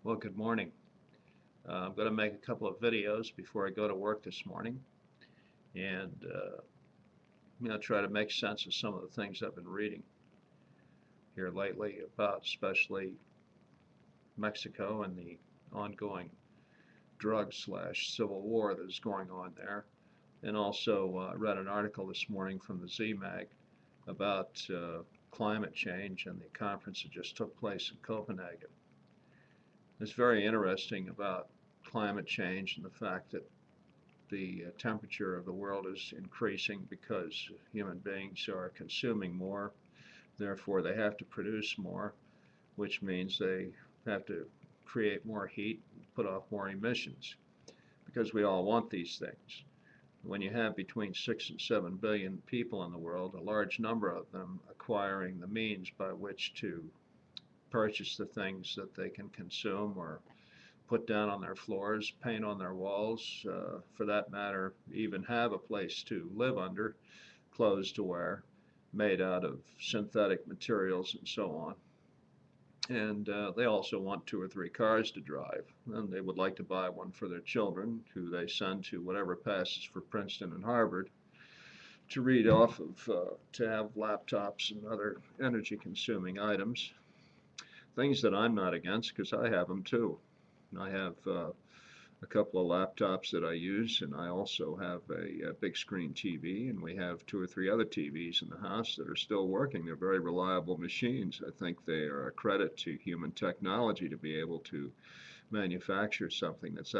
Well, good morning. I'm going to make a couple of videos before I go to work this morning and try to make sense of some of the things I've been reading here lately about especially Mexico and the ongoing drug slash civil war that is going on there. And also read an article this morning from the Z-Mag about climate change and the conference that just took place in Copenhagen. It's very interesting about climate change and the fact that the temperature of the world is increasing because human beings are consuming more. Therefore, they have to produce more, which means they have to create more heat, put off more emissions, because we all want these things. When you have between 6 and 7 billion people in the world, a large number of them acquiring the means by which to purchase the things that they can consume or put down on their floors, paint on their walls, for that matter, even have a place to live under, clothes to wear, made out of synthetic materials and so on. And they also want 2 or 3 cars to drive, and they would like to buy one for their children, who they send to whatever passes for Princeton and Harvard, to read off of, to have laptops and other energy-consuming items. Things that I'm not against, because I have them too. I have a couple of laptops that I use, and I also have a big screen TV, and we have 2 or 3 other TVs in the house that are still working. They're very reliable machines. I think they are a credit to human technology to be able to manufacture something that's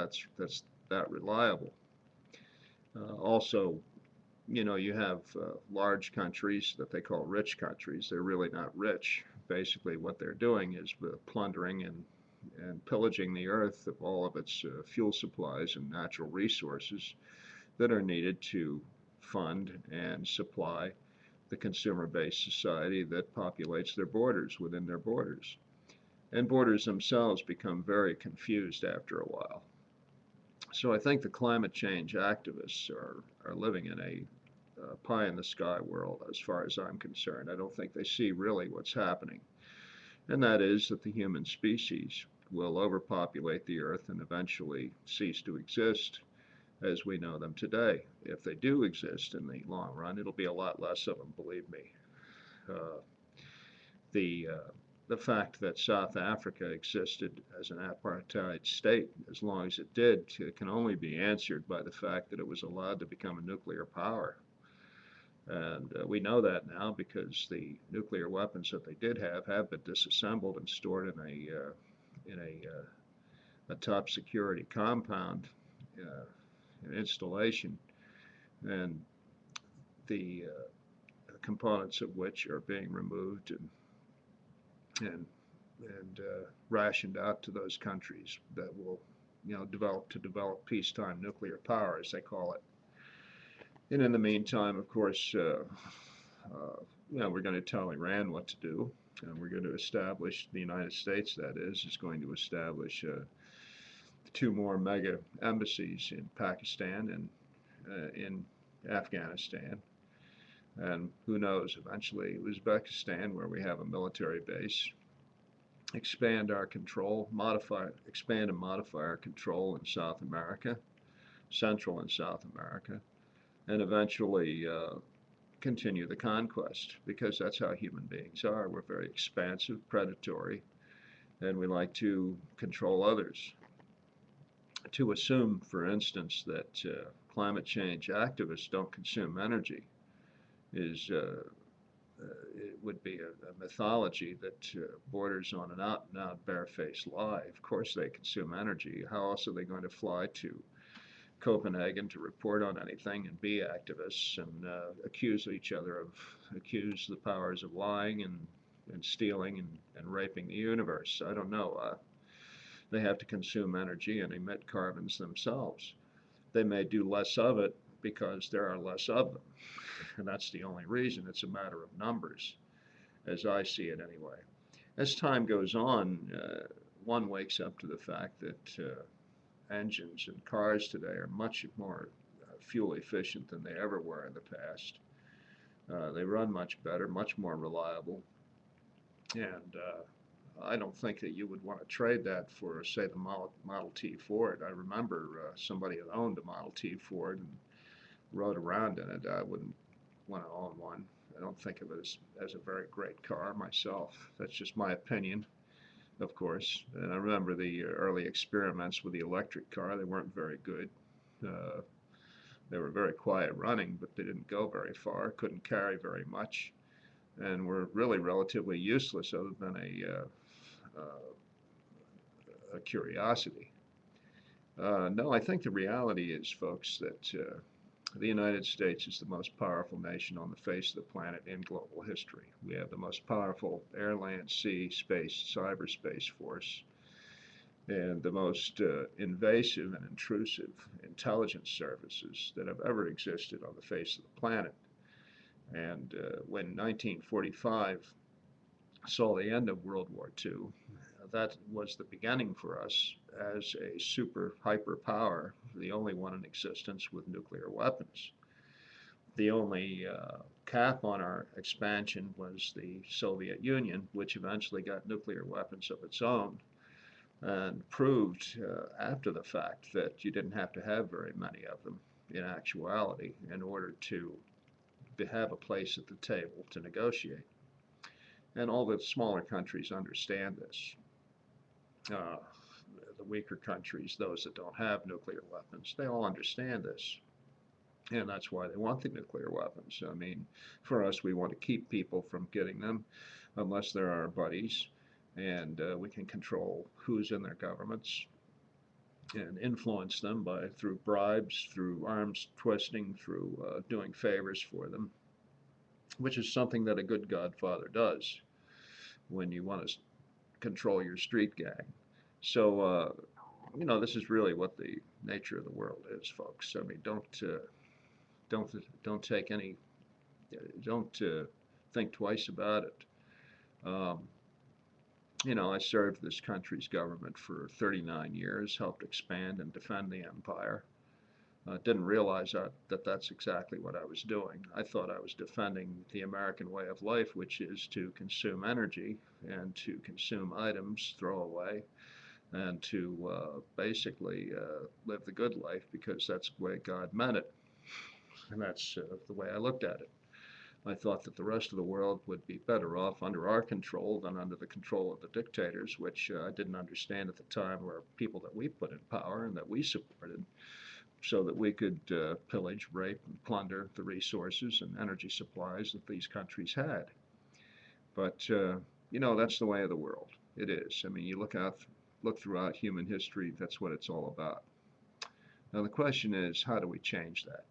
that reliable. Also, you have large countries that they call rich countries. They're really not rich. Basically, what they're doing is plundering and pillaging the earth of all of its fuel supplies and natural resources that are needed to fund and supply the consumer-based society that populates their borders within their borders. And borders themselves become very confused after a while. So I think the climate change activists are living in a pie in the sky world as far as I'm concerned. I don't think they see really what's happening. And that is that the human species will overpopulate the earth and eventually cease to exist as we know them today. If they do exist in the long run, it'll be a lot less of them, believe me. Uh, the the fact that South Africa existed as an apartheid state as long as it did can only be answered by the fact that it was allowed to become a nuclear power. And we know that now because the nuclear weapons that they did have been disassembled and stored in a top security compound, an installation, and the components of which are being removed and rationed out to those countries that will, develop peacetime nuclear power, as they call it. And in the meantime, of course, we're going to tell Iran what to do, and we're going to establish, the United States, that is going to establish 2 more mega embassies in Pakistan and in Afghanistan. And who knows, eventually Uzbekistan, where we have a military base, expand our control, expand and modify our control in South America, Central and South America, and eventually continue the conquest, because that's how human beings are. We're very expansive, predatory, and we like to control others. To assume, for instance, that climate change activists don't consume energy is it would be a mythology that borders on an out-and-out barefaced lie. Of course they consume energy. How else are they going to fly to Copenhagen to report on anything and be activists and accuse the powers of lying and stealing and raping the universe? I don't know. They have to consume energy and emit carbons themselves. They may do less of it because there are less of them. And that's the only reason. It's a matter of numbers, as I see it anyway. As time goes on, one wakes up to the fact that engines and cars today are much more fuel efficient than they ever were in the past. They run much better, much more reliable, and I don't think that you would want to trade that for, say, the Model T Ford. I remember somebody that owned a Model T Ford and rode around in it. I wouldn't want to own one. I don't think of it as a very great car myself. That's just my opinion, of course. And I remember the early experiments with the electric car. They weren't very good. Uh, they were very quiet running, but they didn't go very far, couldn't carry very much, and were really relatively useless other than a curiosity. No, I think the reality is, folks, that the United States is the most powerful nation on the face of the planet in global history. We have the most powerful air, land, sea, space, cyberspace force, and the most invasive and intrusive intelligence services that have ever existed on the face of the planet. And when 1945 saw the end of World War II, that was the beginning for us as a super hyper power, the only one in existence with nuclear weapons. The only cap on our expansion was the Soviet Union, which eventually got nuclear weapons of its own and proved after the fact that you didn't have to have very many of them in actuality in order to have a place at the table to negotiate. And all the smaller countries understand this. Uh, the weaker countries, those that don't have nuclear weapons, they all understand this. And that's why they want the nuclear weapons. I mean, for us, we want to keep people from getting them unless they're our buddies, and we can control who's in their governments and influence them through bribes, through arms twisting, through doing favors for them, which is something that a good godfather does when you want to control your street gang. So, this is really what the nature of the world is, folks. I mean, don't take any, don't think twice about it. Um, I served this country's government for 39 years, helped expand and defend the empire. Didn't realize that that's exactly what I was doing. I thought I was defending the American way of life, which is to consume energy and to consume items, throw away, and to basically live the good life because that's the way God meant it. And that's the way I looked at it. I thought that the rest of the world would be better off under our control than under the control of the dictators, which I didn't understand at the time were people that we put in power and that we supported, so that we could pillage, rape, and plunder the resources and energy supplies that these countries had. But that's the way of the world. It is. I mean, you look throughout human history. That's what it's all about. Now the question is, how do we change that?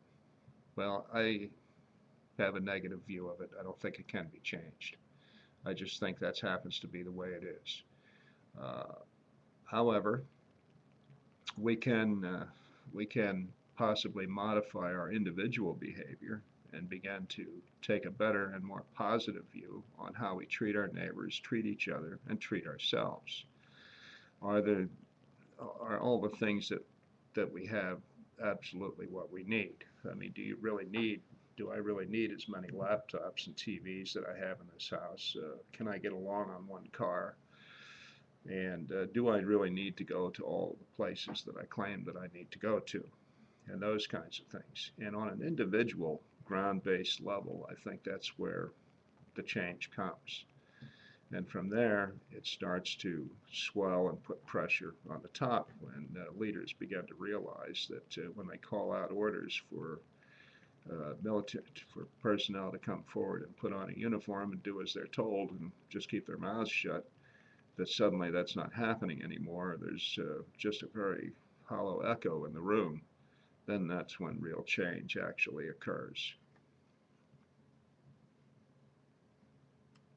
Well, I have a negative view of it. I don't think it can be changed. I just think that happens to be the way it is. Uh, However, we can possibly modify our individual behavior and begin to take a better and more positive view on how we treat our neighbors, treat each other, and treat ourselves. Are the are all the things that we have absolutely what we need? I mean, do I really need as many laptops and TVs that I have in this house? Can I get along on one car? And do I really need to go to all the places that I claim that I need to go to? And those kinds of things. And on an individual ground-based level, I think that's where the change comes. And from there, it starts to swell and put pressure on the top when leaders begin to realize that when they call out orders for military, for personnel to come forward and put on a uniform and do as they're told and just keep their mouths shut, that suddenly that's not happening anymore. There's just a very hollow echo in the room. Then that's when real change actually occurs.